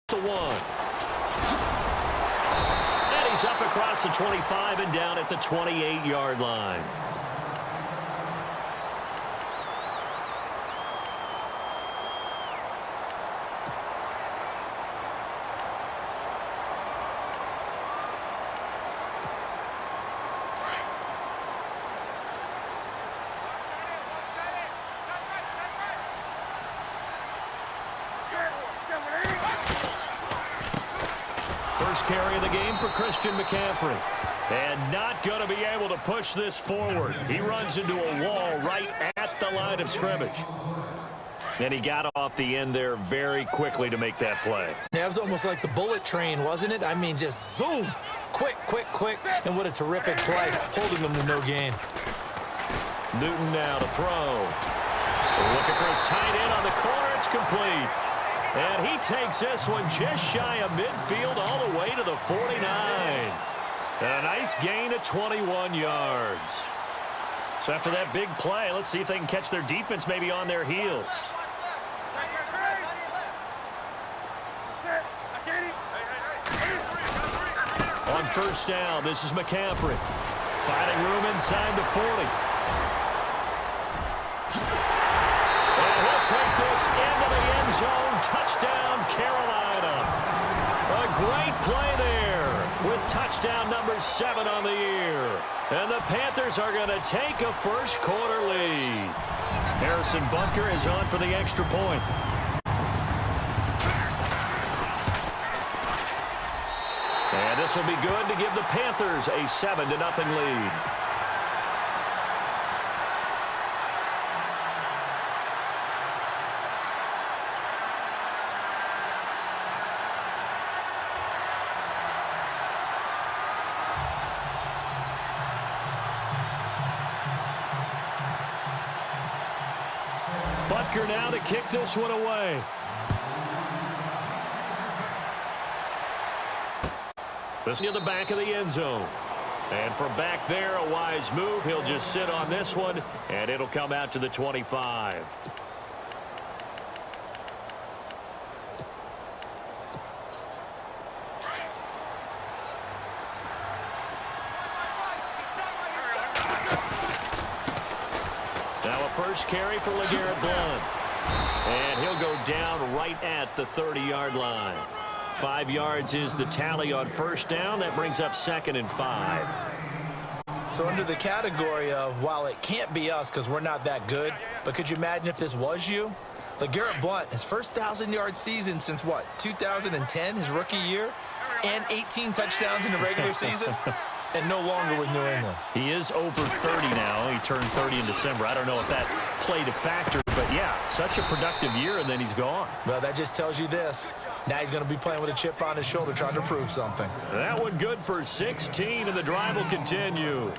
The one. And he's up across the 25 and down at the 28-yard line. First carry of the game for Christian McCaffrey. And not going to be able to push this forward. He runs into a wall right at the line of scrimmage. And he got off the end there very quickly to make that play. Yeah, it was almost like the bullet train, wasn't it? I mean, just zoom. Quick, quick, quick. And what a terrific play, holding them to no gain. Newton now to throw. Looking for his tight end on the corner. It's complete. And he takes this one just shy of midfield all the way to the 49. A nice gain of 21 yards. So after that big play, let's see if they can catch their defense maybe on their heels. On first down, this is McCaffrey. Finding room inside the 40. And he'll take this into the end zone. Touchdown, Carolina. A great play there with touchdown number 7 on the year. And the Panthers are going to take a first quarter lead. Harrison Butker is on for the extra point. And this will be good to give the Panthers a 7-0 lead. Butker now to kick this one away. This near the back of the end zone. And from back there, a wise move. He'll just sit on this one, and it'll come out to the 25. Now a first carry for LeGarrette Blount. And he'll go down right at the 30-yard line. 5 yards is the tally on first down. That brings up 2nd and 5. So under the category of, while it can't be us because we're not that good, but could you imagine if this was you? LeGarrette Blount, his first 1,000-yard season since, what, 2010, his rookie year, and 18 touchdowns in the regular season, and no longer with New England. He is over 30 now. He turned 30 in December. I don't know if that played a factor, but yeah, such a productive year, and then he's gone. Well, that just tells you this. Now he's going to be playing with a chip on his shoulder trying to prove something. That one good for 16, and the drive will continue.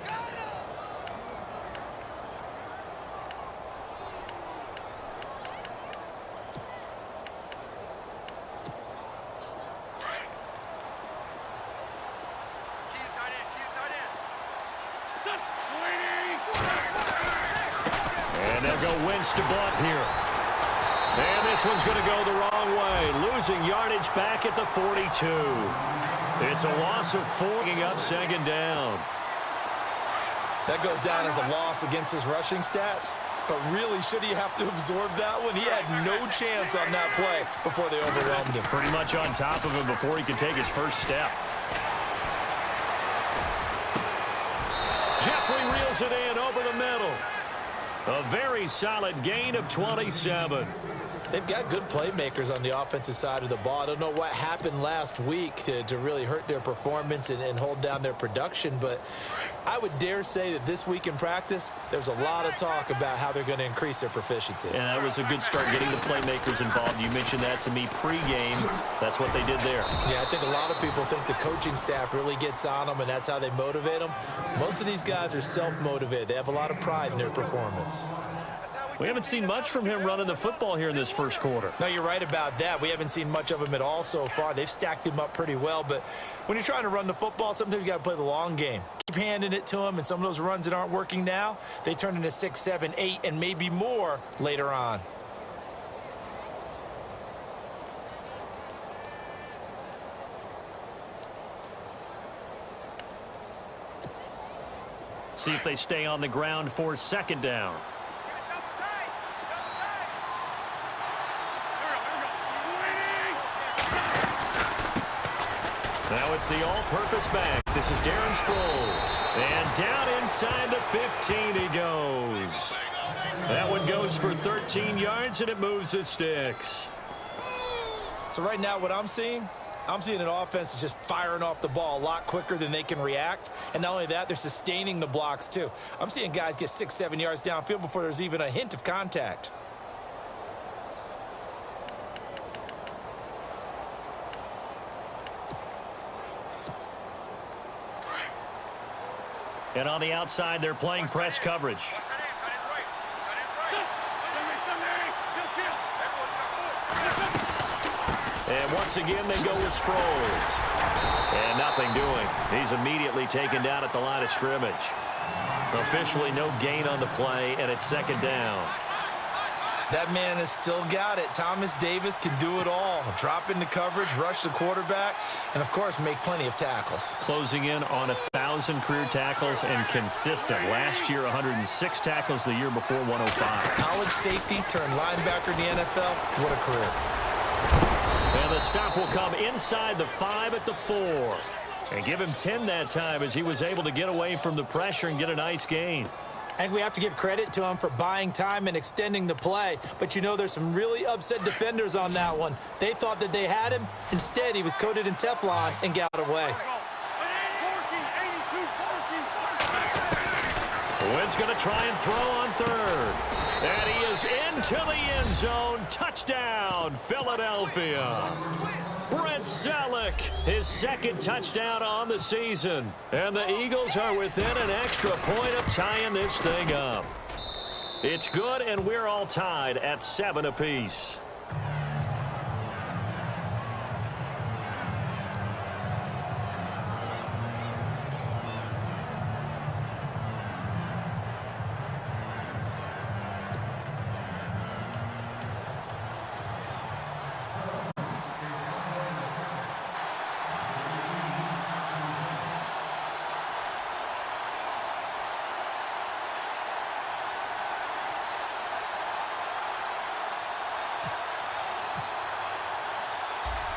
And they'll go Wentz to Blount here. And this one's going to go the wrong way. Losing yardage back at the 42. It's a loss of 4, up 2nd down. That goes down as a loss against his rushing stats. But really, should he have to absorb that one? He had no chance on that play before they overwhelmed him. Pretty much on top of him before he could take his first step. Jeffrey reels it in over the middle. A very solid gain of 27. They've got good playmakers on the offensive side of the ball. I don't know what happened last week to really hurt their performance and hold down their production, but I would dare say that this week in practice, there's a lot of talk about how they're going to increase their proficiency. And that was a good start getting the playmakers involved. You mentioned that to me pregame. That's what they did there. Yeah, I think a lot of people think the coaching staff really gets on them, and that's how they motivate them. Most of these guys are self-motivated. They have a lot of pride in their performance. We haven't seen much from him running the football here in this first quarter. No, you're right about that. We haven't seen much of him at all so far. They've stacked him up pretty well, but when you're trying to run the football, sometimes you got to play the long game. Keep handing it to him, and some of those runs that aren't working now, they turn into 6, 7, 8, and maybe more later on. see if they stay on the ground for second down. Now it's the all-purpose back. This is Darren Sproles. And down inside the 15 he goes. That one goes for 13 yards, and it moves the sticks. So right now what I'm seeing an offense that's just firing off the ball a lot quicker than they can react. And not only that, they're sustaining the blocks too. I'm seeing guys get 6-7 yards downfield before there's even a hint of contact. And on the outside, they're playing press coverage. And once again, they go with Sproles. And nothing doing. He's immediately taken down at the line of scrimmage. Officially no gain on the play, and it's second down. That man has still got it. Thomas Davis can do it all. Drop into coverage, rush the quarterback, and, of course, make plenty of tackles. Closing in on 1,000 career tackles and consistent. Last year, 106 tackles. The year before, 105. College safety turned linebacker in the NFL. What a career. And the stop will come inside the 5 at the 4. And give him 10 that time as he was able to get away from the pressure and get a nice gain. I think we have to give credit to him for buying time and extending the play. But, you know, there's some really upset defenders on that one. They thought that they had him. Instead, he was coated in Teflon and got away. Wynn's going to try and throw on third. And he is into the end zone. Touchdown, Philadelphia. Brent Selleck, his second touchdown on the season. And the Eagles are within an extra point of tying this thing up. It's good, and we're all tied at 7 apiece.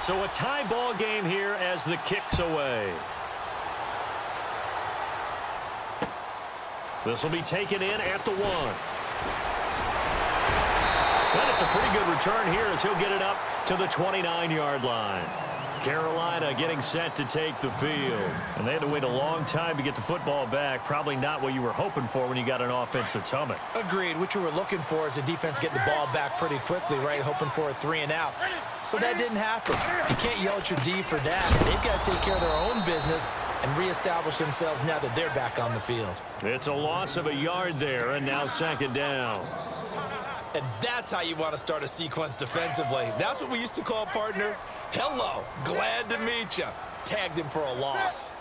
So a tie ball game here as the kick's away. This will be taken in at the 1. But it's a pretty good return here as he'll get it up to the 29-yard line. Carolina getting set to take the field. And they had to wait a long time to get the football back. Probably not what you were hoping for when you got an offense that's humming. Agreed. What you were looking for is the defense getting the ball back pretty quickly, right? Hoping for a 3-and-out. So that didn't happen. You can't yell at your D for that. They've got to take care of their own business and reestablish themselves now that they're back on the field. It's a loss of a yard there, and now second down. And that's how you want to start a sequence defensively. That's what we used to call, partner, hello, glad to meet you. Tagged him for a loss.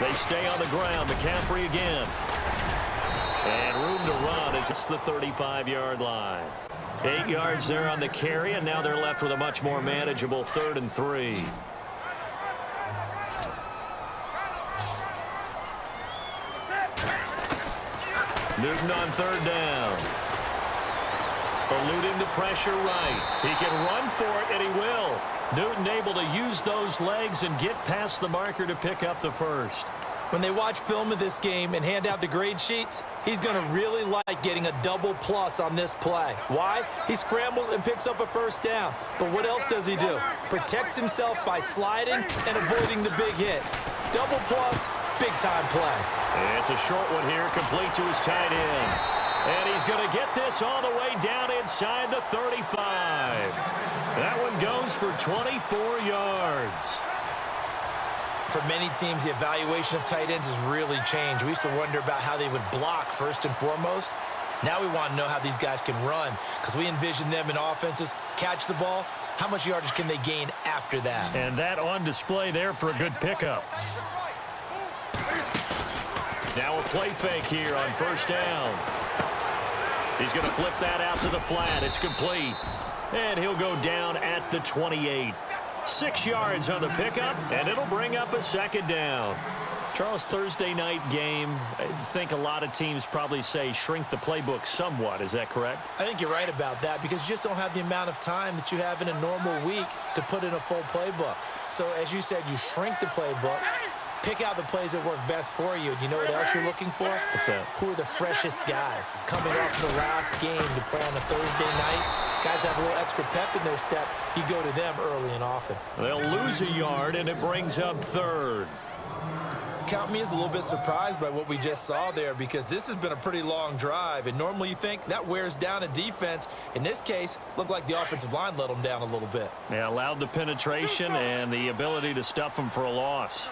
They stay on the ground. McCaffrey again. And room to run as it's the 35-yard line. 8 yards there on the carry, and now they're left with a much more manageable 3rd and 3. Newton on 3rd down. Eluding the pressure right. He can run for it, and he will. Newton able to use those legs and get past the marker to pick up the first. When they watch film of this game and hand out the grade sheets, he's going to really like getting a double plus on this play. Why? He scrambles and picks up a first down. But what else does he do? Protects himself by sliding and avoiding the big hit. Double plus, big-time play. It's a short one here, complete to his tight end. And he's going to get this all the way down inside the 35. That one goes for 24 yards. For many teams, the evaluation of tight ends has really changed. We used to wonder about how they would block first and foremost. Now we want to know how these guys can run because we envision them in offenses, catch the ball. How much yardage can they gain after that? And that on display there for a good pickup. Now a play fake here on first down. He's going to flip that out to the flat. It's complete. And he'll go down at the 28. 6 yards on the pickup, and it'll bring up a second down. Charles, Thursday night game, I think a lot of teams probably say shrink the playbook somewhat. Is that correct? I think you're right about that because you just don't have the amount of time that you have in a normal week to put in a full playbook. So, as you said, you shrink the playbook, pick out the plays that work best for you. And you know what else you're looking for? What's that? Who are the freshest guys coming off the last game to play on a Thursday night? Guys have a little extra pep in their step. You go to them early and often. They'll lose a yard, and it brings up third. Count me as a little bit surprised by what we just saw there because this has been a pretty long drive, and normally you think that wears down a defense. In this case, looked like the offensive line let them down a little bit. Yeah, allowed the penetration and the ability to stuff them for a loss.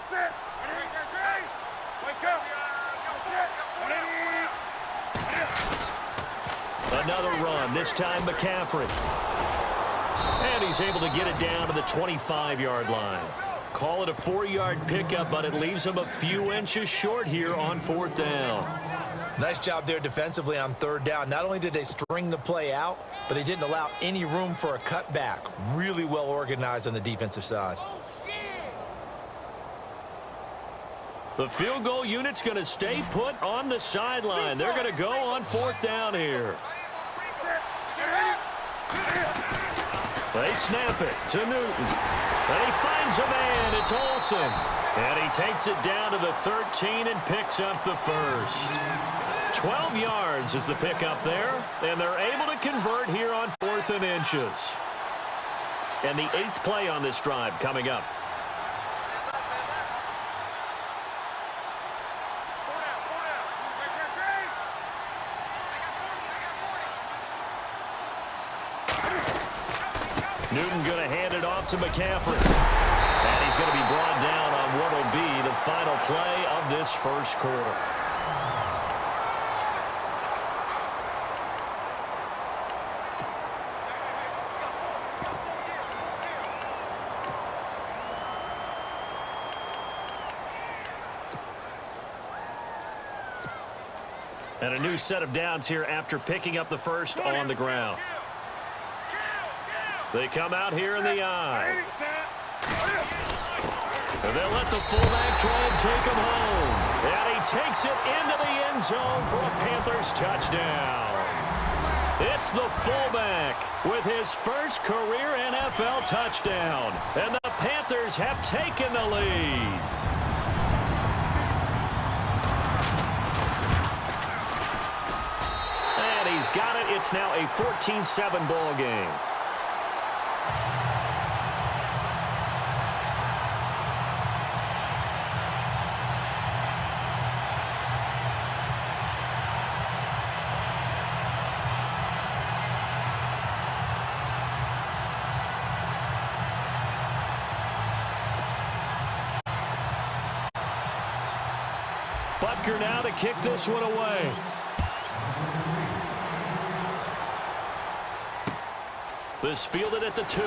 Another run, this time McCaffrey. And he's able to get it down to the 25-yard line. Call it a 4-yard pickup, but it leaves him a few inches short here on fourth down. Nice job there defensively on third down. Not only did they string the play out, but they didn't allow any room for a cutback. Really well organized on the defensive side. The field goal unit's going to stay put on the sideline. They're going to go on fourth down here. They snap it to Newton. And he finds a man. It's Olsen. And he takes it down to the 13 and picks up the first. 12 yards is the pickup there. And they're able to convert here on 4th and inches. And the 8th play on this drive coming up. Newton going to hand it off to McCaffrey. And he's going to be brought down on what will be the final play of this first quarter. And a new set of downs here after picking up the first on the ground. They come out here in the eye. And they'll let the fullback try and take him home. And he takes it into the end zone for a Panthers touchdown. It's the fullback with his first career NFL touchdown. And the Panthers have taken the lead. And he's got it. It's now a 14-7 ball game. Butker now to kick this one away. This fielded at the 2.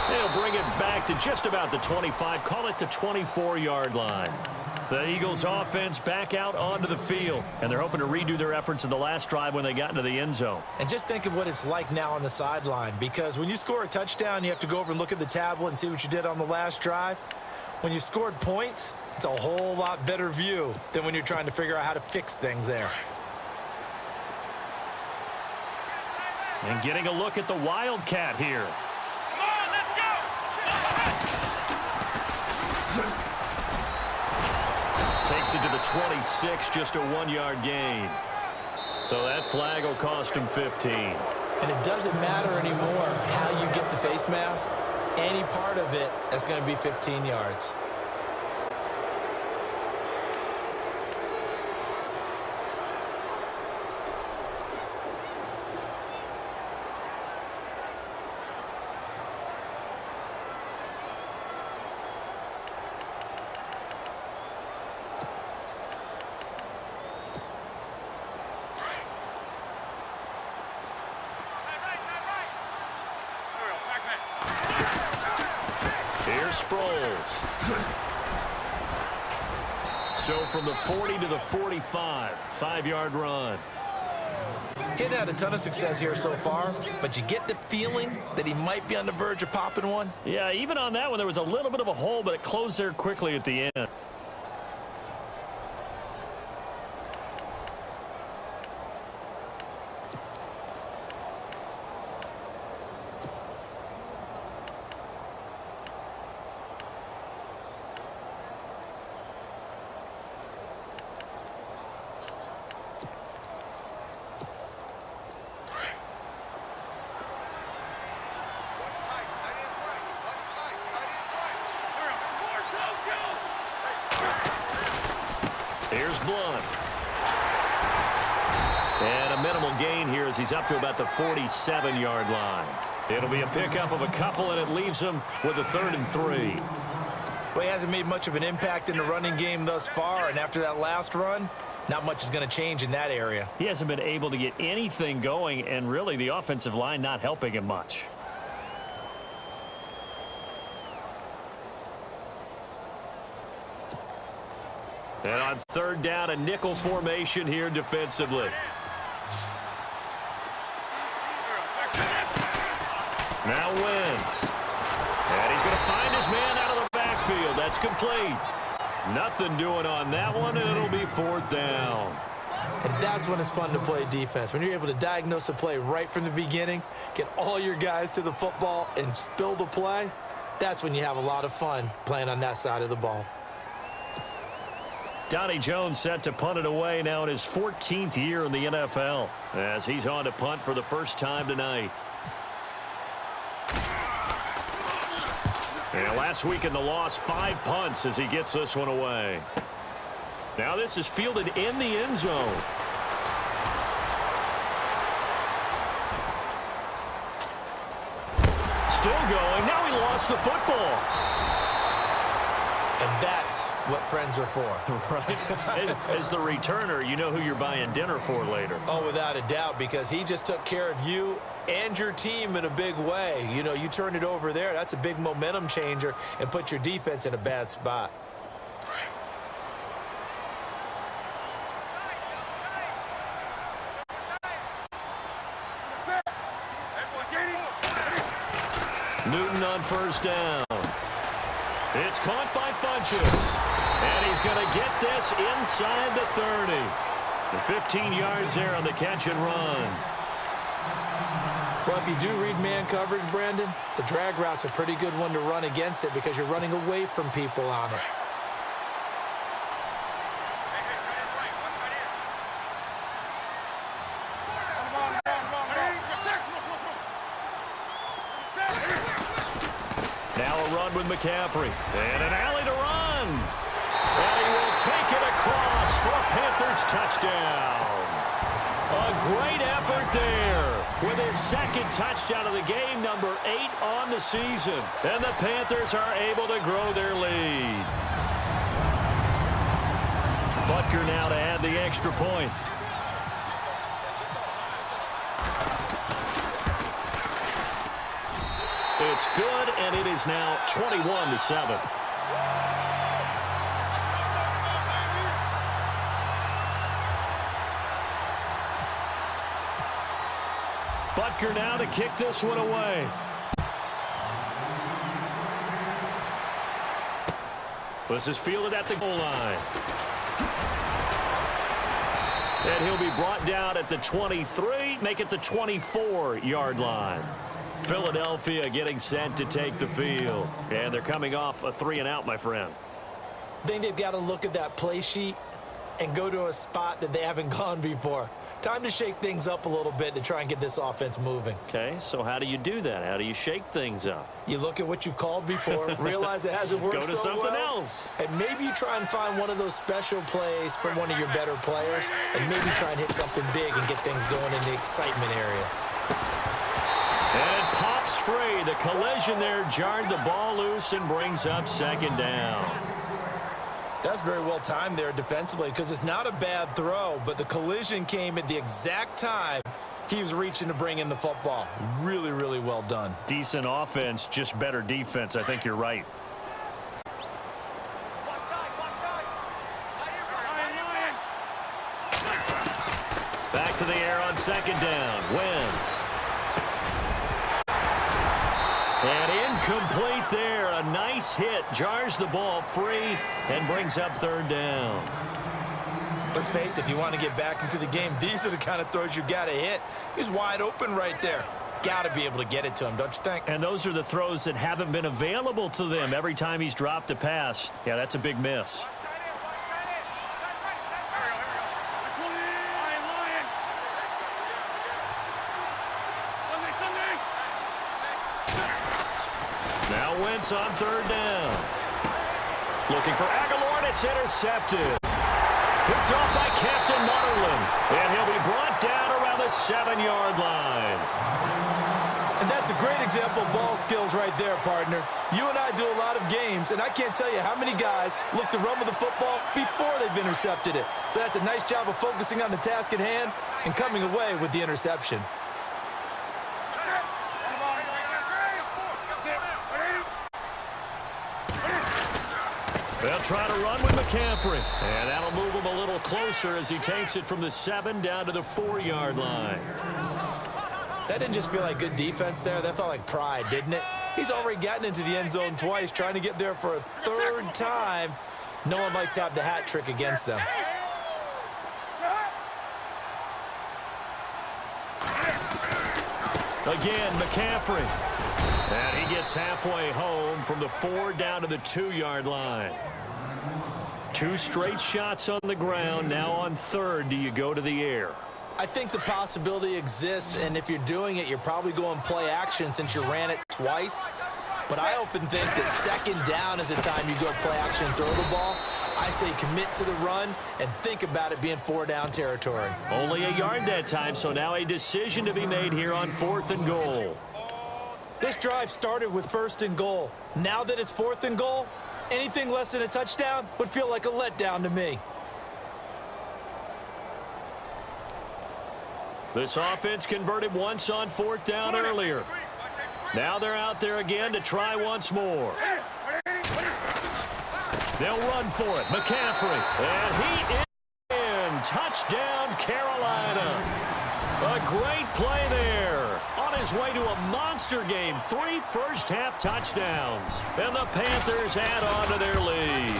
They'll bring it back to just about the 25. Call it the 24-yard line. The Eagles offense back out onto the field. And they're hoping to redo their efforts in the last drive when they got into the end zone. And just think of what it's like now on the sideline. Because when you score a touchdown, you have to go over and look at the tablet and see what you did on the last drive. When you scored points, it's a whole lot better view than when you're trying to figure out how to fix things there. And getting a look at the Wildcat here. Come on, let's go! Takes it to the 26, just a 1-yard gain. So that flag will cost him 15. And it doesn't matter anymore how you get the face mask. Any part of it is going to be 15 yards. So from the 40 to the 45, 5-yard run. He hadn't had a ton of success here so far, but you get the feeling that he might be on the verge of popping one. Yeah, even on that one, there was a little bit of a hole, but it closed there quickly at the end. Here's Blunt. And a minimal gain here as he's up to about the 47-yard line. It'll be a pickup of a couple, and it leaves him with a 3rd and 3. Well, he hasn't made much of an impact in the running game thus far, and after that last run, not much is going to change in that area. He hasn't been able to get anything going, and really the offensive line not helping him much. And on 3rd down, a nickel formation here defensively. Now Wentz. And he's going to find his man out of the backfield. That's complete. Nothing doing on that one, and it'll be 4th down. And that's when it's fun to play defense. When you're able to diagnose a play right from the beginning, get all your guys to the football, and spill the play, that's when you have a lot of fun playing on that side of the ball. Donnie Jones set to punt it away now in his 14th year in the NFL as he's on to punt for the first time tonight. And last week in the loss, 5 punts as he gets this one away. Now this is fielded in the end zone. Still going. Now he lost the football. And that's what friends are for. Right. As the returner, you know who you're buying dinner for later. Oh, without a doubt, because he just took care of you and your team in a big way. You know, you turn it over there, that's a big momentum changer and put your defense in a bad spot. Newton on 1st down. It's caught by Funchess. And he's going to get this inside the 30. The 15 yards there on the catch and run. Well, if you do read man coverage, Brandon, the drag route's a pretty good one to run against it because you're running away from people on it. Now a run with McCaffrey. And an alley to run. And he will take it across for a Panthers touchdown. A great effort there with his 2nd touchdown of the game, number 8 on the season. And the Panthers are able to grow their lead. Butker now to add the extra point. It's good, and it is now 21-7. Butker now to kick this one away. This is fielded at the goal line. And he'll be brought down at the 23, make it the 24-yard line. Philadelphia getting set to take the field. And they're coming off a 3-and-out, my friend. I think they've got to look at that play sheet and go to a spot that they haven't gone before. Time to shake things up a little bit to try and get this offense moving. Okay, so how do you do that? How do you shake things up? You look at what you've called before, realize it hasn't worked Go to so something well, else. and maybe you try and find one of those special plays from one of your better players, and maybe try and hit something big and get things going in the excitement area. And it pops free. The collision there jarred the ball loose and brings up 2nd down. That's very well timed there defensively because it's not a bad throw, but the collision came at the exact time he was reaching to bring in the football. Really, really well done. Decent offense, just better defense. I think you're right. Back to the air on second down. Wentz. And incomplete there. A nice hit. Jars the ball free and brings up third down. Let's face it, if you want to get back into the game, these are the kind of throws you got to hit. He's wide open right there. Got to be able to get it to him, don't you think? And those are the throws that haven't been available to them every time he's dropped a pass. Yeah, that's a big miss. Now Wentz on third down. Looking for Aguilar, and it's intercepted. Picked off by Captain Mutterland. And he'll be brought down around the 7-yard line. And that's a great example of ball skills right there, partner. You and I do a lot of games, and I can't tell you how many guys look to run with the football before they've intercepted it. So that's a nice job of focusing on the task at hand and coming away with the interception. They'll try to run with McCaffrey. And that'll move him a little closer as he takes it from the 7 down to the 4-yard line. That didn't just feel like good defense there. That felt like pride, didn't it? He's already gotten into the end zone twice, trying to get there for a third time. No one likes to have the hat trick against them. Again, McCaffrey. And he gets halfway home from the 4 down to the 2-yard line. 2 straight shots on the ground. Now on third, do you go to the air? I think the possibility exists, and if you're doing it, you're probably going play action since you ran it twice. But I often think that second down is the time you go play action and throw the ball. I say commit to the run and think about it being 4-down territory. Only a yard that time, so now a decision to be made here on 4th and goal. This drive started with 1st and goal. Now that it's 4th and goal, anything less than a touchdown would feel like a letdown to me. This offense converted once on 4th down earlier. Now they're out there again to try once more. They'll run for it. McCaffrey. And he is in. Touchdown, Carolina. A great play there. On his way to a monster game. 3 first-half touchdowns. And the Panthers add on to their lead.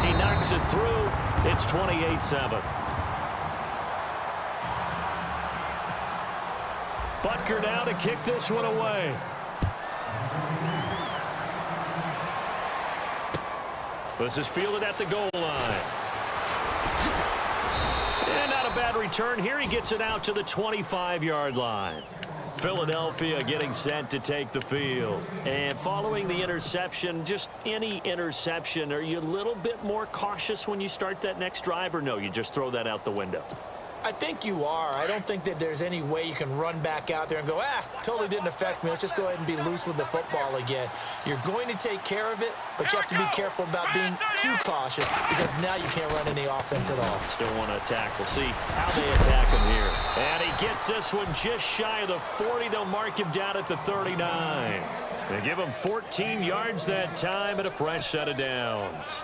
He knocks it through. It's 28-7. Butker now to kick this one away. This is fielded at the goal line. And not a bad return here. He gets it out to the 25-yard line. Philadelphia getting set to take the field. And following the interception, just any interception, are you a little bit more cautious when you start that next drive, or no, you just throw that out the window? I think you are. I don't think that there's any way you can run back out there and go, totally didn't affect me. Let's just go ahead and be loose with the football again. You're going to take care of it, but you have to be careful about being too cautious because now you can't run any offense at all. Still want to attack. We'll see how they attack him here. And he gets this one just shy of the 40. They'll mark him down at the 39. They give him 14 yards that time and a fresh set of downs.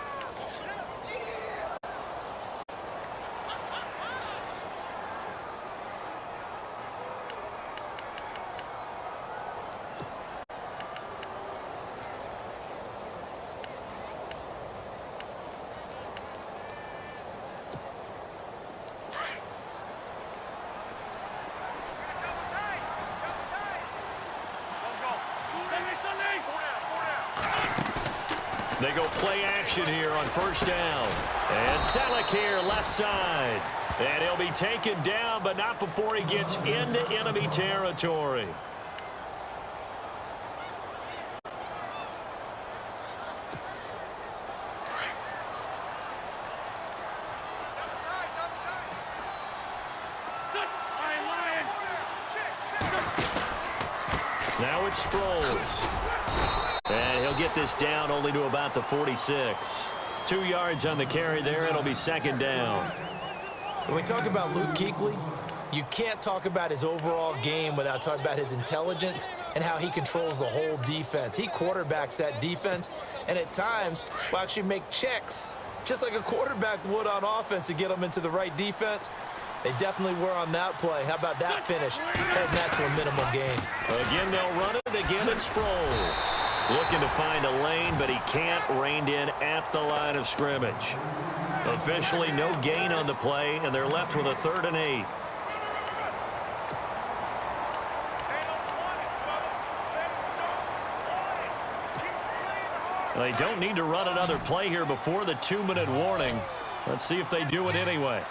They go play action here on 1st down. And Selleck here left side. And he'll be taken down, but not before he gets into enemy territory. Now it's Sproles. And he'll get this down only to about the 46. 2 yards on the carry there. It'll be 2nd down. When we talk about Luke Kuechly, you can't talk about his overall game without talking about his intelligence and how he controls the whole defense. He quarterbacks that defense, and at times will actually make checks, just like a quarterback would on offense to get them into the right defense. They definitely were on that play. How about that finish? Holding that to a minimum gain. Again, they'll run it. Again, it Sproles. Looking to find a lane, but he can't rein in at the line of scrimmage. Officially, no gain on the play, and they're left with a 3rd and 8. They don't need to run another play here before the 2-minute warning. Let's see if they do it anyway.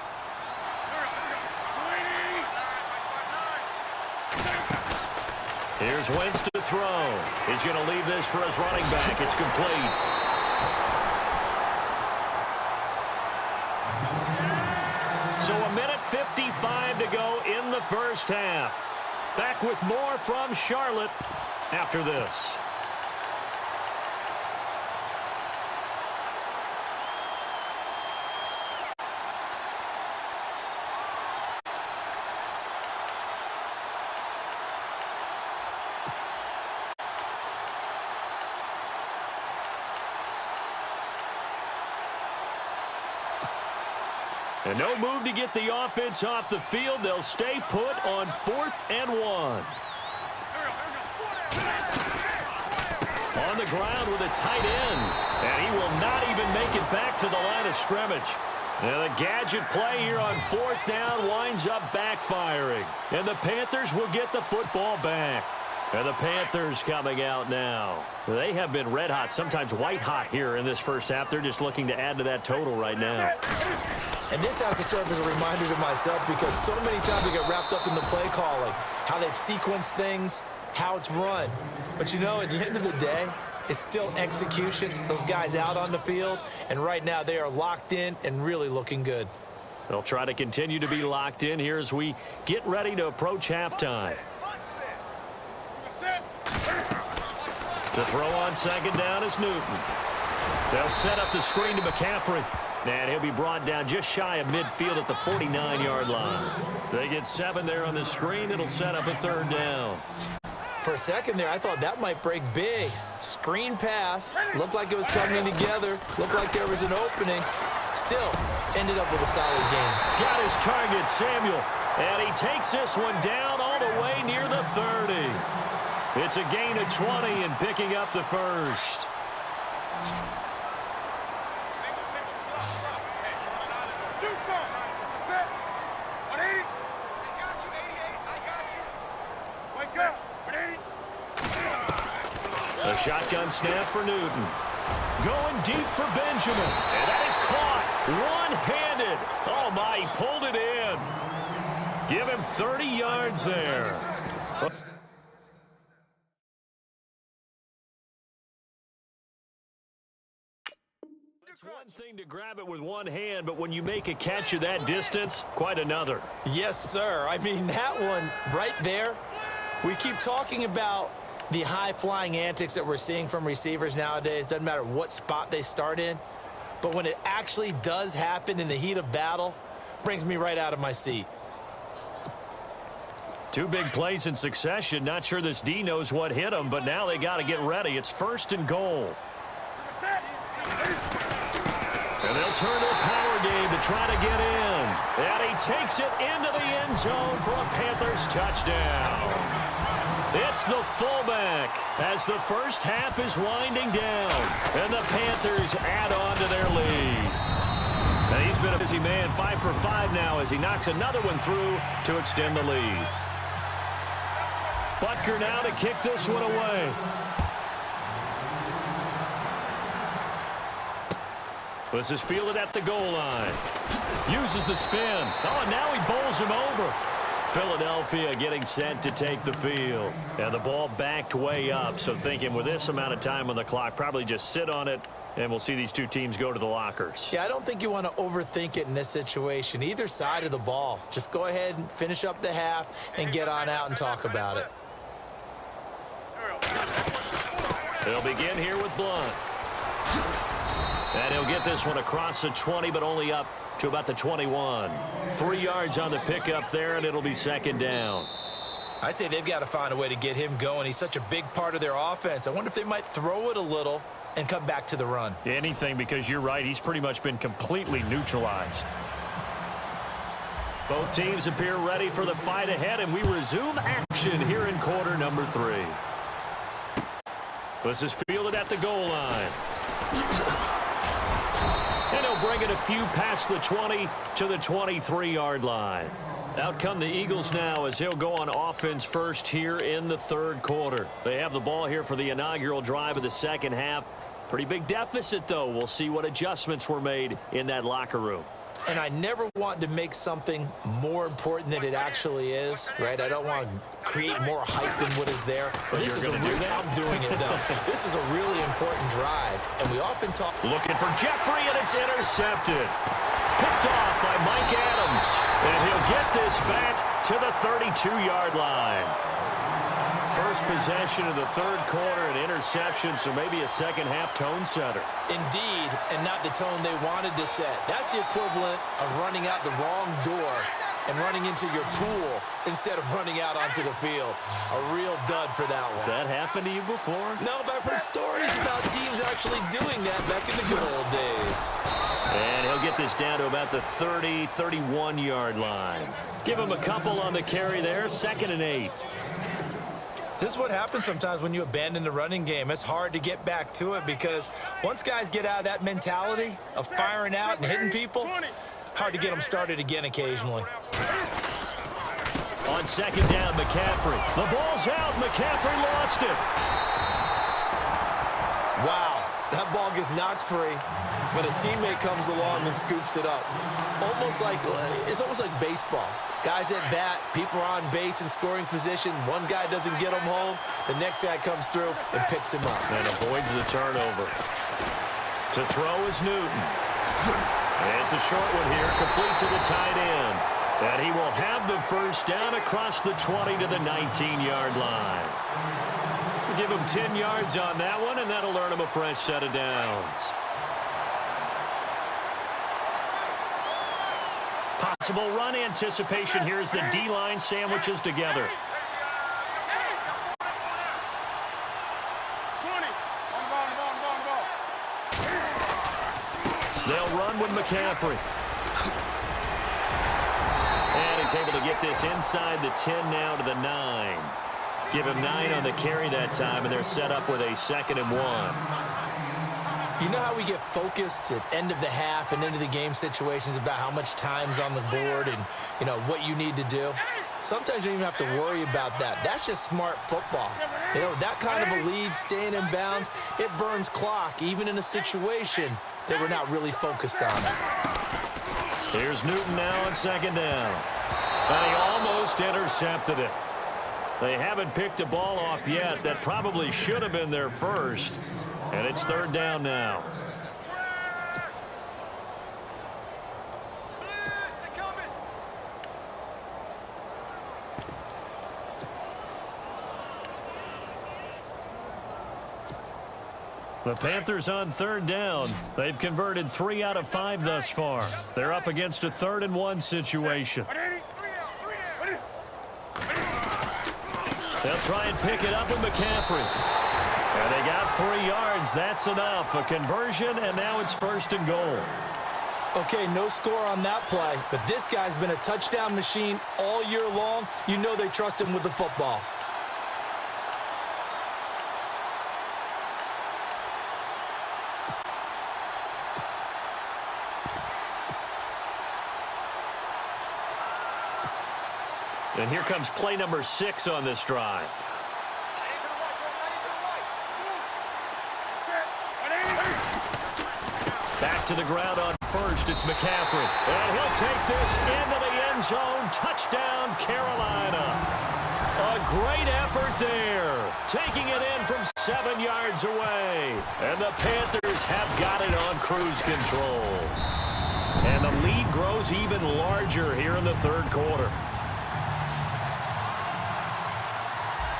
Here's Wentz to throw. He's going to leave this for his running back. It's complete. So 1:55 to go in the first half. Back with more from Charlotte after this. And no move to get the offense off the field. They'll stay put on 4th and 1. On the ground with a tight end. And he will not even make it back to the line of scrimmage. And the gadget play here on 4th down winds up backfiring. And the Panthers will get the football back. And the Panthers coming out now. They have been red hot, sometimes white hot here in this first half. They're just looking to add to that total right now. And this has to serve as a reminder to myself because so many times we get wrapped up in the play calling, how they've sequenced things, how it's run. But, you know, at the end of the day, it's still execution. Those guys out on the field, and right now they are locked in and really looking good. They'll try to continue to be locked in here as we get ready to approach halftime. To throw on 2nd down is Newton. They'll set up the screen to McCaffrey. And he'll be brought down just shy of midfield at the 49-yard line. They get 7 there on the screen. It'll set up a 3rd down. For a second there, I thought that might break big. Screen pass. Looked like it was coming together. Looked like there was an opening. Still, ended up with a solid game. Got his target, Samuel. And he takes this one down all the way near the 30. It's a gain of 20 and picking up the first. A shotgun snap for Newton. Going deep for Benjamin. And that is caught one-handed. Oh, my, he pulled it in. Give him 30 yards there. It's one thing to grab it with one hand, but when you make a catch of that distance, quite another. Yes, sir. I mean, that one right there, we keep talking about the high-flying antics that we're seeing from receivers nowadays. Doesn't matter what spot they start in. But when it actually does happen in the heat of battle, brings me right out of my seat. 2 big plays in succession. Not sure this D knows what hit him, but now they got to get ready. It's 1st and goal. And they'll turn to a power game to try to get in. And he takes it into the end zone for a Panthers touchdown. It's the fullback as the first half is winding down. And the Panthers add on to their lead. And he's been a busy man, 5 for 5 now as he knocks another one through to extend the lead. Butker now to kick this one away. This is fielded at the goal line. Uses the spin. Oh, and now he bowls him over. Philadelphia getting set to take the field. And the ball backed way up. So thinking with this amount of time on the clock, probably just sit on it, and we'll see these 2 teams go to the lockers. Yeah, I don't think you want to overthink it in this situation. Either side of the ball. Just go ahead and finish up the half and get on out and talk about it. They'll begin here with Blunt. And he'll get this one across the 20, but only up to about the 21. 3 yards on the pickup there, and it'll be 2nd down. I'd say they've got to find a way to get him going. He's such a big part of their offense. I wonder if they might throw it a little and come back to the run. Anything, because you're right. He's pretty much been completely neutralized. Both teams appear ready for the fight ahead, and we resume action here in quarter number 3. This is fielded at the goal line. And he'll bring it a few past the 20 to the 23-yard line. Out come the Eagles now as he'll go on offense first here in the third quarter. They have the ball here for the inaugural drive of the second half. Pretty big deficit, though. We'll see what adjustments were made in that locker room. And I never want to make something more important than it actually is, right? I don't want to create more hype than what is there. But this is a real, I'm doing it, though. This is a really important drive, and we often talk. Looking for Jeffrey, and it's intercepted. Picked off by Mike Adams. And he'll get this back to the 32-yard line. First possession of the third quarter, an interception, so maybe a second-half tone setter. Indeed, and not the tone they wanted to set. That's the equivalent of running out the wrong door and running into your pool instead of running out onto the field. A real dud for that one. Has that happened to you before? No, but I've heard stories about teams actually doing that back in the good old days. And he'll get this down to about the 30, 31-yard line. Give him a couple on the carry there, 2nd and 8. This is what happens sometimes when you abandon the running game. It's hard to get back to it because once guys get out of that mentality of firing out and hitting people, hard to get them started again occasionally. On 2nd down, McCaffrey. The ball's out. McCaffrey lost it. Wow, that ball gets knocked free, but a teammate comes along and scoops it up. It's almost like baseball. Guys at bat, people are on base in scoring position. One guy doesn't get him home. The next guy comes through and picks him up. And avoids the turnover. To throw is Newton. And it's a short one here, complete to the tight end. And he will have the first down across the 20 to the 19-yard line. We'll give him 10 yards on that one, and that'll earn him a fresh set of downs. Possible run anticipation here as the D-line sandwiches together. 20. On the ball. They'll run with McCaffrey. And he's able to get this inside the 10 now to the 9. Give him 9 on the carry that time, and they're set up with a 2nd and 1. You know how we get focused at end of the half and into the game situations about how much time's on the board and, what you need to do? Sometimes you don't even have to worry about that. That's just smart football. That kind of a lead, staying in bounds, it burns clock, even in a situation that we're not really focused on. Here's Newton now on 2nd down. And he almost intercepted it. They haven't picked a ball off yet. That probably should have been their first. And it's 3rd down now. The Panthers on 3rd down. They've converted 3 out of 5 thus far. They're up against a 3rd and 1 situation. They'll try and pick it up with McCaffrey. And they got 3 yards. That's enough. A conversion, and now it's 1st and goal. Okay, no score on that play, but this guy's been a touchdown machine all year long. You know they trust him with the football. And here comes play number 6 on this drive. Back to the ground on 1st. It's McCaffrey. And he'll take this into the end zone. Touchdown, Carolina. A great effort there. Taking it in from 7 yards away. And the Panthers have got it on cruise control. And the lead grows even larger here in the 3rd quarter.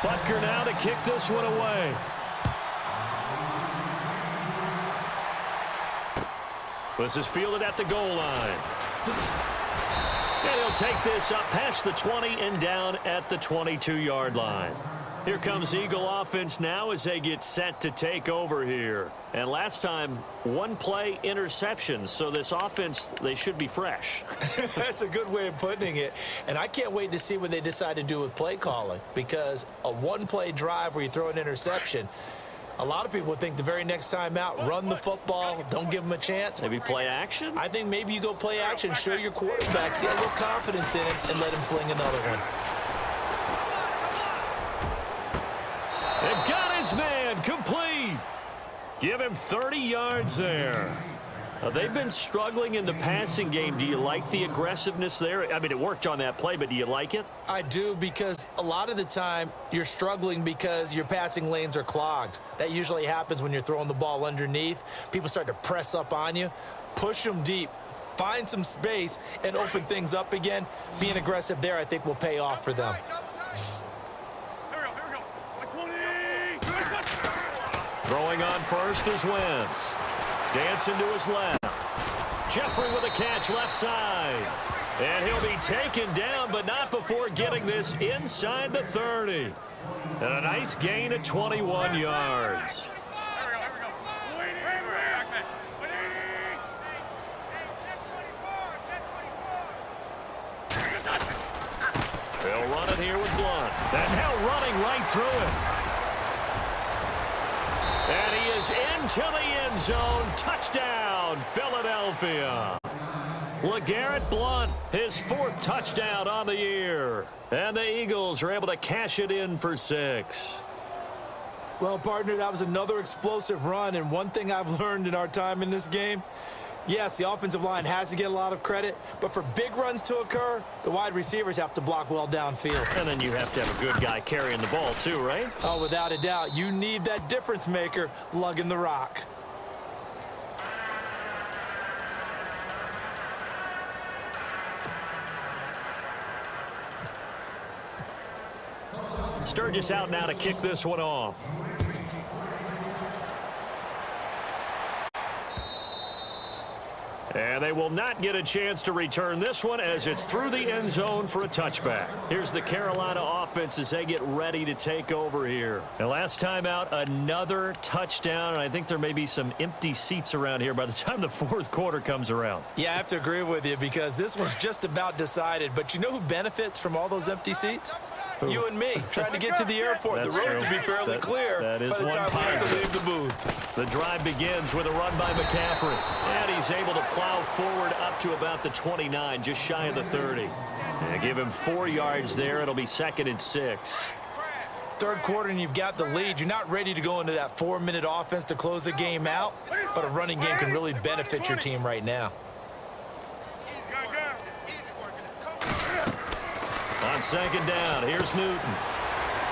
Butker now to kick this one away. This is fielded at the goal line. And he'll take this up past the 20 and down at the 22-yard line. Here comes Eagle offense now as they get set to take over here. And last time, one play interceptions. So this offense, they should be fresh. That's a good way of putting it. And I can't wait to see what they decide to do with play calling, because a one-play drive where you throw an interception, a lot of people think the very next time out, run the football, don't give them a chance. Maybe play action? I think maybe you go play action, show your quarterback, get a little confidence in him, and let him fling another one. They've got his man complete. Give him 30 yards there. They've been struggling in the passing game. Do you like the aggressiveness there? I mean, it worked on that play, but do you like it? I do, because a lot of the time you're struggling because your passing lanes are clogged. That usually happens when you're throwing the ball underneath. People start to press up on you. Push them deep. Find some space and open things up again. Being aggressive there, I think, will pay off for them. Throwing on first is Wentz. Dancing to his left. Jeffrey with a catch left side. And he'll be taken down, but not before getting this inside the 30. And a nice gain of 21 yards. They'll run it here with Blunt. And now running right through it. And he is into the end zone. Touchdown, Philadelphia. LeGarrette Blunt, his 4th touchdown on the year. And the Eagles are able to cash it in for 6. Well, partner, that was another explosive run. And one thing I've learned in our time in this game, yes, the offensive line has to get a lot of credit, but for big runs to occur, the wide receivers have to block well downfield. And then you have to have a good guy carrying the ball too, right? Oh, without a doubt. You need that difference maker lugging the rock. Sturgis out now to kick this one off. And they will not get a chance to return this one as it's through the end zone for a touchback. Here's the Carolina offense as they get ready to take over here. And last time out, another touchdown. And I think there may be some empty seats around here by the time the 4th quarter comes around. Yeah, I have to agree with you, because this one's just about decided. But you know who benefits from all those empty seats? Who? You and me, trying to get to the airport. That's the roads true. will be fairly clear that is by the one time we have to positive. leave the booth. The drive begins with a run by McCaffrey. And he's able to plow forward up to about the 29, just shy of the 30. And give him 4 yards there. It'll be 2nd and 6. 3rd quarter and you've got the lead. You're not ready to go into that 4-minute offense to close the game out, but a running game can really benefit your team right now. On 2nd down, here's Newton.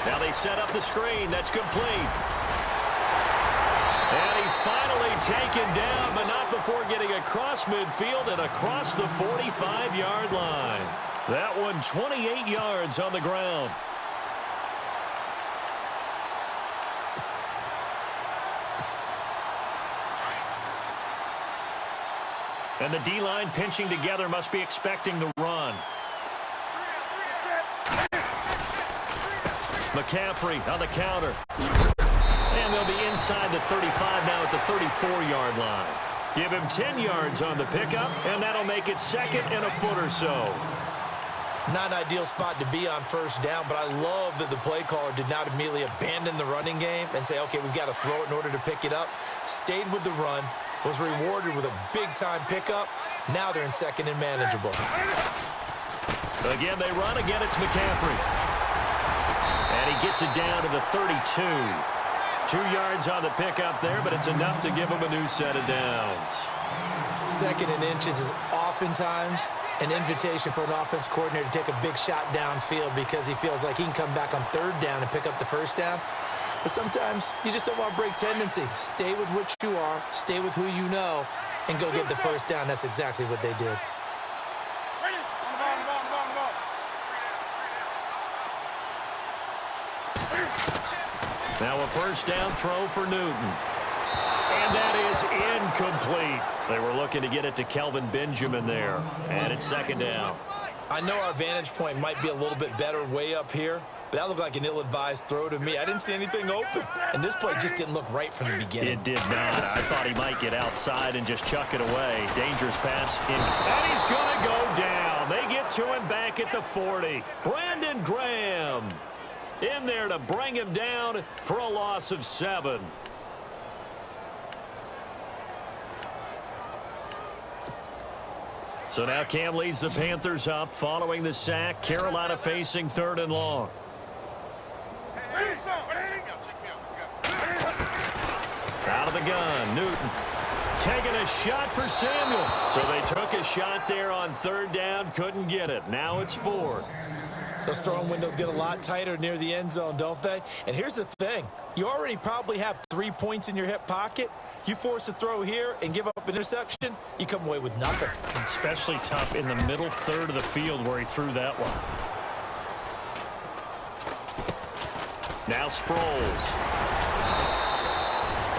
Now they set up the screen. That's complete. And he's finally taken down, but not before getting across midfield and across the 45-yard line. That one 28 yards on the ground. And the D-line pinching together must be expecting the run. McCaffrey on the counter. And they'll be inside the 35 now at the 34-yard line. Give him 10 yards on the pickup, and that'll make it 2nd and a foot or so. Not an ideal spot to be on 1st down, but I love that the play caller did not immediately abandon the running game and say, okay, we've got to throw it in order to pick it up. Stayed with the run, was rewarded with a big-time pickup. Now they're in 2nd and manageable. Again, they run. Again, it's McCaffrey. And he gets it down to the 32. 2 yards on the pickup there, but it's enough to give him a new set of downs. 2nd and inches is oftentimes an invitation for an offense coordinator to take a big shot downfield because he feels like he can come back on 3rd down and pick up the 1st down. But sometimes you just don't want to break tendency. Stay with what you are, stay with who you know, and go get the 1st down. That's exactly what they did. Now a 1st down throw for Newton. And that is incomplete. They were looking to get it to Kelvin Benjamin there. And it's 2nd down. I know our vantage point might be a little bit better way up here, but that looked like an ill-advised throw to me. I didn't see anything open, and this play just didn't look right from the beginning. It did not. I thought he might get outside and just chuck it away. Dangerous pass. And he's going to go down. They get to him back at the 40. Brandon Graham in there to bring him down for a loss of 7. So now Cam leads the Panthers up following the sack. Carolina facing 3rd and long. Out of the gun, Newton taking a shot for Samuel. So they took a shot there on 3rd down, couldn't get it. Now it's 4th. Those throwing windows get a lot tighter near the end zone, don't they? And here's the thing. You already probably have 3 points in your hip pocket. You force a throw here and give up an interception, you come away with nothing. Especially tough in the middle third of the field where he threw that one. Now Sproles.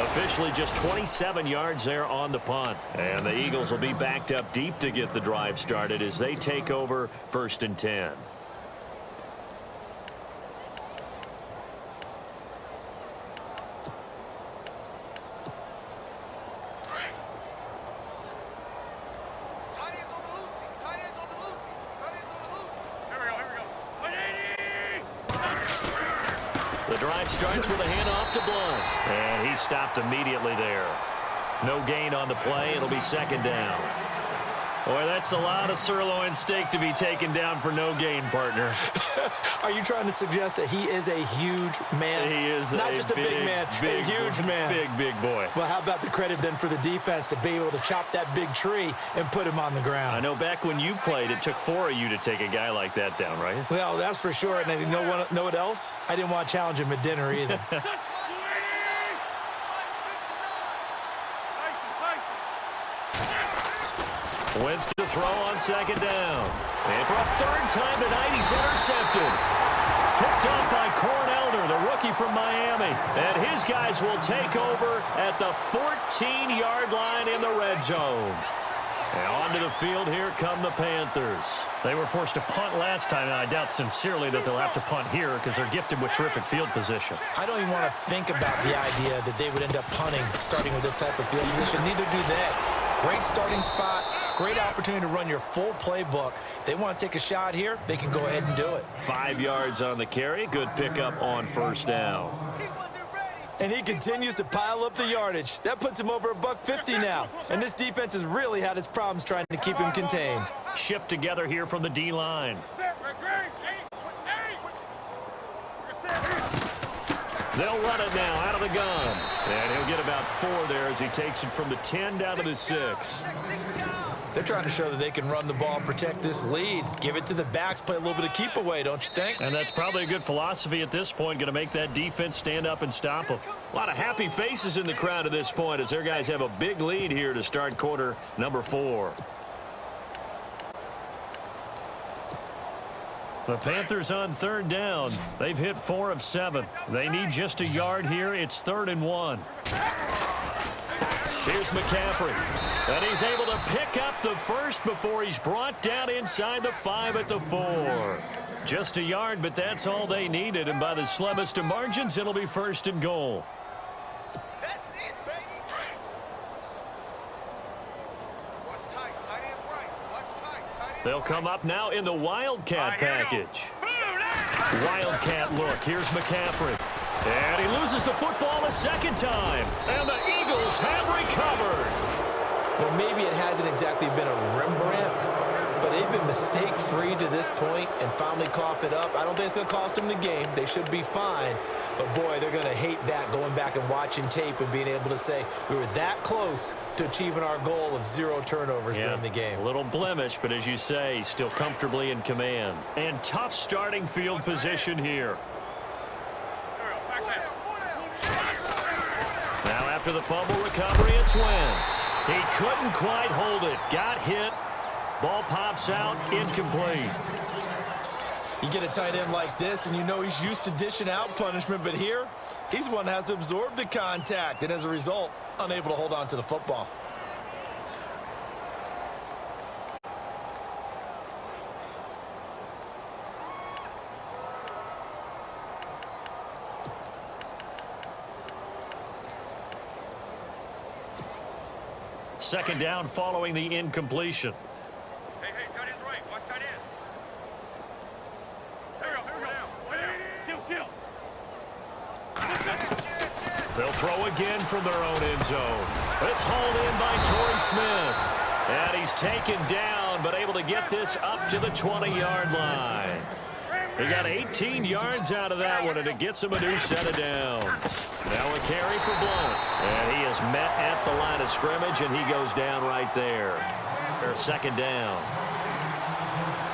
Officially just 27 yards there on the punt. And the Eagles will be backed up deep to get the drive started as they take over 1st and 10. Starts with a handoff to Blunt. And he stopped immediately there. No gain on the play. It'll be 2nd down. Boy, that's a lot of sirloin steak to be taken down for no gain, partner. Are you trying to suggest that he is a huge man? He is not just a big man, a huge man. Big boy. Well, how about the credit then for the defense to be able to chop that big tree and put him on the ground? I know back when you played, it took 4 of you to take a guy like that down, right? Well, that's for sure. And you know what else? I didn't want to challenge him at dinner either. Wentz to throw on 2nd down. And for a 3rd time tonight, he's intercepted. Picked up by Corn Elder, the rookie from Miami. And his guys will take over at the 14-yard line in the red zone. And onto the field, here come the Panthers. They were forced to punt last time, and I doubt sincerely that they'll have to punt here because they're gifted with terrific field position. I don't even want to think about the idea that they would end up punting starting with this type of field position. Neither do they. Great starting spot. Great opportunity to run your full playbook. If they want to take a shot here, they can go ahead and do it. 5 yards on the carry. Good pickup on 1st down. And he continues to pile up the yardage. That puts him over $150 now. And this defense has really had its problems trying to keep him contained. Shift together here from the D-line. They'll run it now out of the gun. And he'll get about 4 there as he takes it from the 10 down to the 6. They're trying to show that they can run the ball, protect this lead. Give it to the backs, play a little bit of keep away, don't you think? And that's probably a good philosophy at this point, going to make that defense stand up and stop them. A lot of happy faces in the crowd at this point as their guys have a big lead here to start quarter number 4. The Panthers on 3rd down. They've hit 4 of 7. They need just a yard here. It's 3rd and 1. Here's McCaffrey. And he's able to pick up the first before he's brought down inside the 5 at the 4. Just a yard, but that's all they needed. And by the slimmest of margins, it'll be 1st and goal. That's it, baby. Watch tight. Tight ends right. Watch tight. Tight ends They'll come up now in the Wildcat package. Wildcat look. Here's McCaffrey. And he loses the football a 2nd time. And the Eagles have recovered. Well, maybe it hasn't exactly been a Rembrandt, but they've been mistake-free to this point and finally cough it up. I don't think it's going to cost them the game. They should be fine. But, boy, they're going to hate that going back and watching tape and being able to say we were that close to achieving our goal of 0 turnovers during the game. A little blemish, but as you say, still comfortably in command. And tough starting field position here. Now after the fumble recovery, it's Wentz. He couldn't quite hold it. Got hit. Ball pops out. Incomplete. You get a tight end like this, and you know he's used to dishing out punishment, but here, he's the one that has to absorb the contact, and as a result, unable to hold on to the football. Second down following the incompletion. Hey, tight end's right. Watch tight end. Here we go. They'll throw again from their own end zone. It's hauled in by Torrey Smith. And he's taken down, but able to get this up to the 20-yard line. He got 18 yards out of that one, and it gets him a new set of downs. Now a carry for Blunt. And he is met at the line of scrimmage, and he goes down right there. Their second down.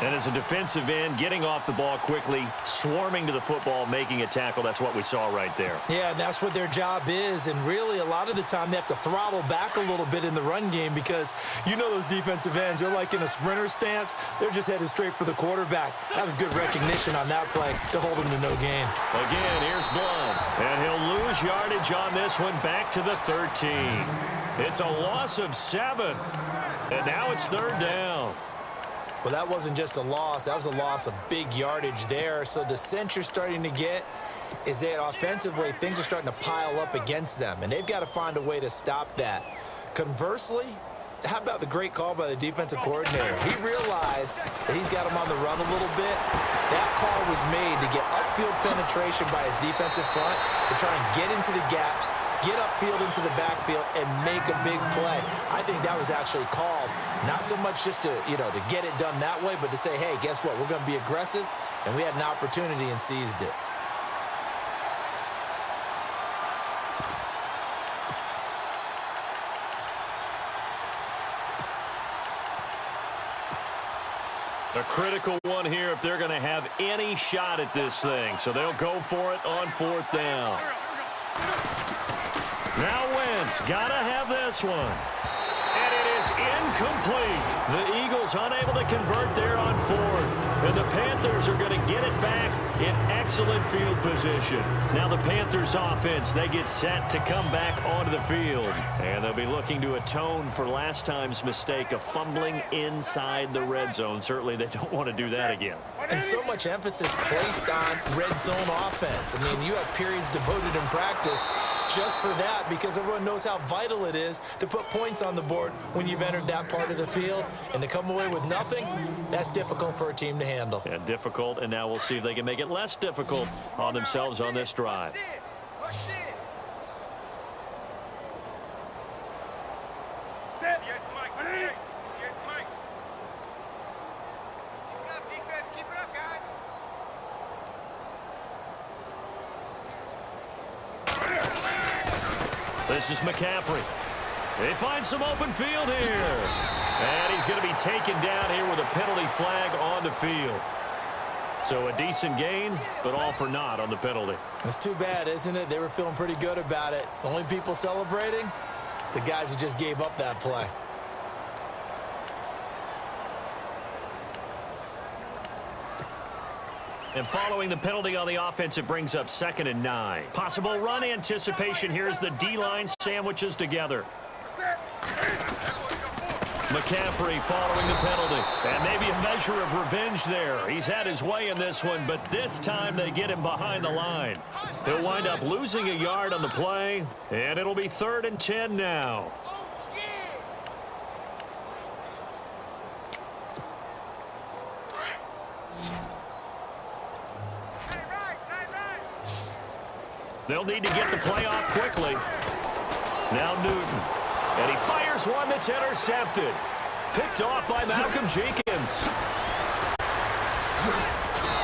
And as a defensive end, getting off the ball quickly, swarming to the football, making a tackle. That's what we saw right there. Yeah, that's what their job is. And really, a lot of the time, they have to throttle back a little bit in the run game because you know those defensive ends, they're like in a sprinter stance. They're just headed straight for the quarterback. That was good recognition on that play to hold him to no gain. Again, here's Blunt. And he'll lose yardage on this one back to the 13. It's a loss of 7. And now it's third down. Well, that wasn't just a loss. That was a loss of big yardage there. So the sense you're starting to get is that offensively, things are starting to pile up against them, and they've got to find a way to stop that. Conversely, how about the great call by the defensive coordinator? He realized that he's got him on the run a little bit. That call was made to get upfield penetration by his defensive front to try and get into the gaps, get upfield into the backfield, and make a big play. I think that was actually called, not so much just to, to get it done that way, but to say, hey, guess what? We're going to be aggressive, and we had an opportunity and seized it. A critical one here if they're going to have any shot at this thing. So they'll go for it on fourth down. Now Wentz, gotta have this one. And it is incomplete. The Eagles unable to convert there on fourth. And the Panthers are going to get it back in excellent field position. Now the Panthers offense, they get set to come back onto the field. And they'll be looking to atone for last time's mistake of fumbling inside the red zone. Certainly they don't want to do that again. And so much emphasis placed on red zone offense. I mean, you have periods devoted in practice just for that because everyone knows how vital it is to put points on the board when you've entered that part of the field. And to come away with nothing, that's difficult for a team to handle. And difficult, and now we'll see if they can make it less difficult on themselves on this drive. This is McCaffrey. They find some open field here. And he's going to be taken down here with a penalty flag on the field. So a decent gain, but all for naught on the penalty. It's too bad, isn't it? They were feeling pretty good about it. The only people celebrating, the guys who just gave up that play. And following the penalty on the offense, it brings up 2nd and 9. Possible run anticipation. Here's the D-line sandwiches together. McCaffrey following the penalty. And maybe a measure of revenge there. He's had his way in this one, but this time they get him behind the line. He'll wind up losing a yard on the play, and it'll be 3rd and 10 now. They'll need to get the play off quickly. Now Newton. And he fires one that's intercepted. Picked off by Malcolm Jenkins.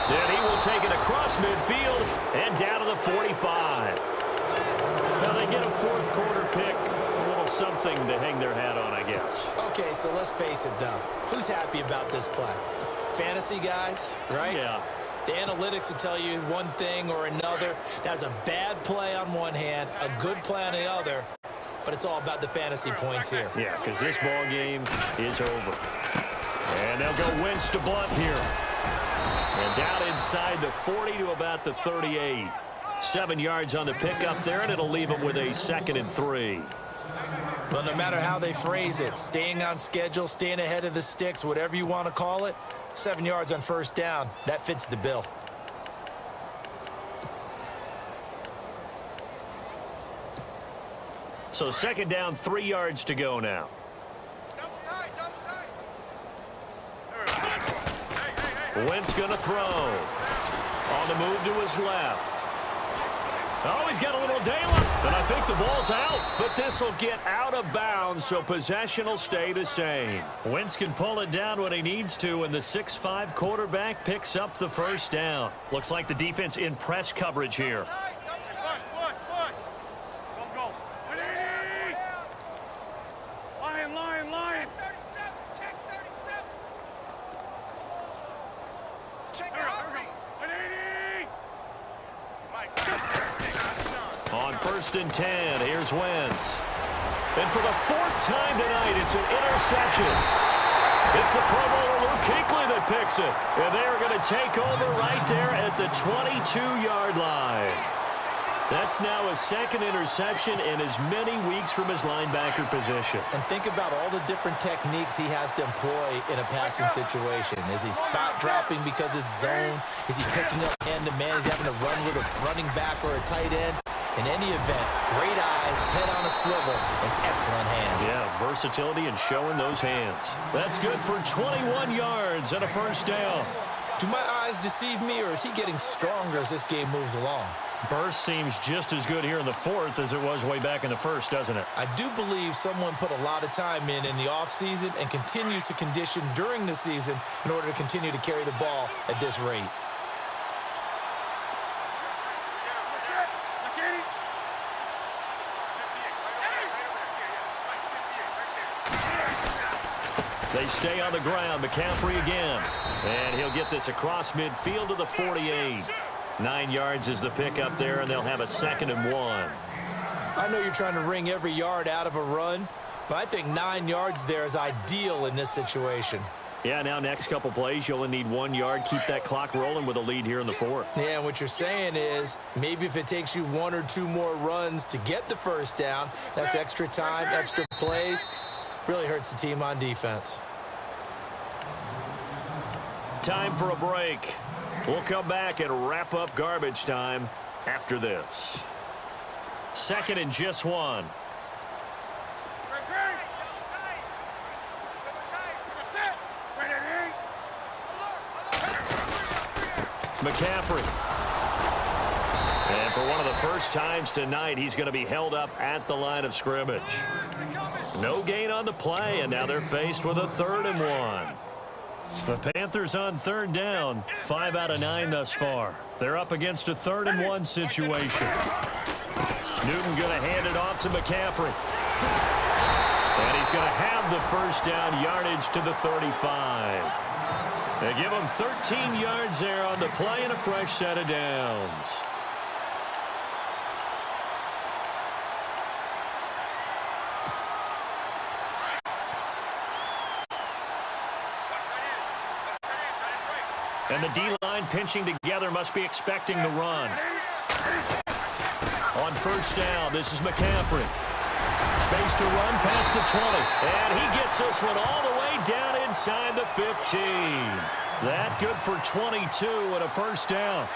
Then he will take it across midfield and down to the 45. Now they get a 4th quarter pick. A little something to hang their hat on, I guess. Okay, so let's face it, though. Who's happy about this play? Fantasy guys, right? Yeah. The analytics will tell you one thing or another. That's a bad play on one hand, a good play on the other, but it's all about the fantasy points here. Yeah, because this ball game is over. And they'll go Wentz to Blunt here. And down inside the 40 to about the 38. 7 yards on the pickup there, and it'll leave them with a 2nd and 3. Well, no matter how they phrase it, staying on schedule, staying ahead of the sticks, whatever you want to call it, 7 yards on first down, that fits the bill. So 2nd down, 3 yards to go now. Wentz going to throw. On the move to his left. Oh, he's got a little daylight, and I think the ball's out. But this will get out of bounds, so possession will stay the same. Wentz can pull it down when he needs to, and the 6'5" quarterback picks up the first down. Looks like the defense in press coverage here. On 1st and 10, here's Wentz. And for the 4th time tonight, it's an interception. It's the Pro Bowler Luke Kuechly that picks it. And they are going to take over right there at the 22-yard line. That's now his 2nd interception in as many weeks from his linebacker position. And think about all the different techniques he has to employ in a passing situation. Is he spot dropping because it's zone? Is he picking up man-to-man? Is he having to run with a running back or a tight end? In any event, great eyes, head on a swivel, and excellent hands. Yeah, versatility and showing those hands. That's good for 21 yards and a first down. Do my eyes deceive me, or is he getting stronger as this game moves along? Burst seems just as good here in the 4th as it was way back in the 1st, doesn't it? I do believe someone put a lot of time in the offseason and continues to condition during the season in order to continue to carry the ball at this rate. They stay on the ground. McCaffrey again. And he'll get this across midfield to the 48. 9 yards is the pickup there, and they'll have a 2nd and 1. I know you're trying to wring every yard out of a run, but I think 9 yards there is ideal in this situation. Yeah, now next couple plays, you only need 1 yard. Keep that clock rolling with a lead here in the 4th. Yeah, and what you're saying is maybe if it takes you 1 or 2 more runs to get the first down, that's extra time, extra plays. Really hurts the team on defense. Time for a break. We'll come back and wrap up garbage time after this. 2nd and just 1. McCaffrey. And for one of the first times tonight, he's going to be held up at the line of scrimmage. No gain on the play, and now they're faced with a 3rd and 1. The Panthers on 3rd down, 5 out of 9 thus far. They're up against a 3rd and 1 situation. Newton going to hand it off to McCaffrey. And he's going to have the first down, yardage to the 35. They give him 13 yards there on the play and a fresh set of downs. And the D-line pinching together, must be expecting the run. On 1st down, this is McCaffrey. Space to run past the 20. And he gets this one all the way down inside the 15. That good for 22 and a first down.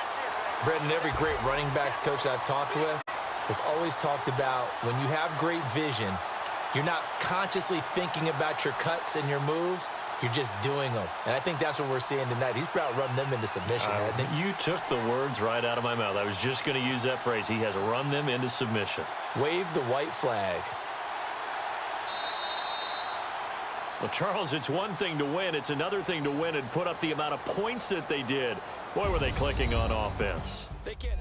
Brendan, every great running backs coach I've talked with has always talked about when you have great vision, you're not consciously thinking about your cuts and your moves. You're just doing them. And I think that's what we're seeing tonight. He's about running them into submission, hasn't he? You took the words right out of my mouth. I was just going to use that phrase. He has run them into submission. Wave the white flag. Well, Charles, it's one thing to win. It's another thing to win and put up the amount of points that they did. Boy, were they clicking on offense. They can't.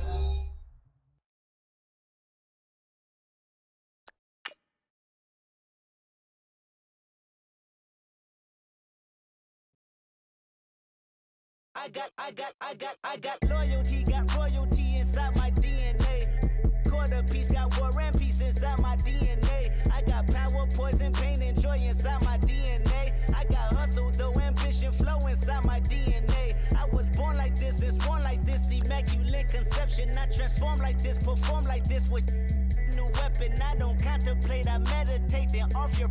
I got loyalty, got royalty inside my DNA. Quarter piece, got war and peace inside my DNA. I got power, poison, pain, and joy inside my DNA. I got hustle, though, ambition, flow inside my DNA. I was born like this and sworn like this, immaculate conception. I transform like this, perform like this with new weapon. I don't contemplate, I meditate, then off your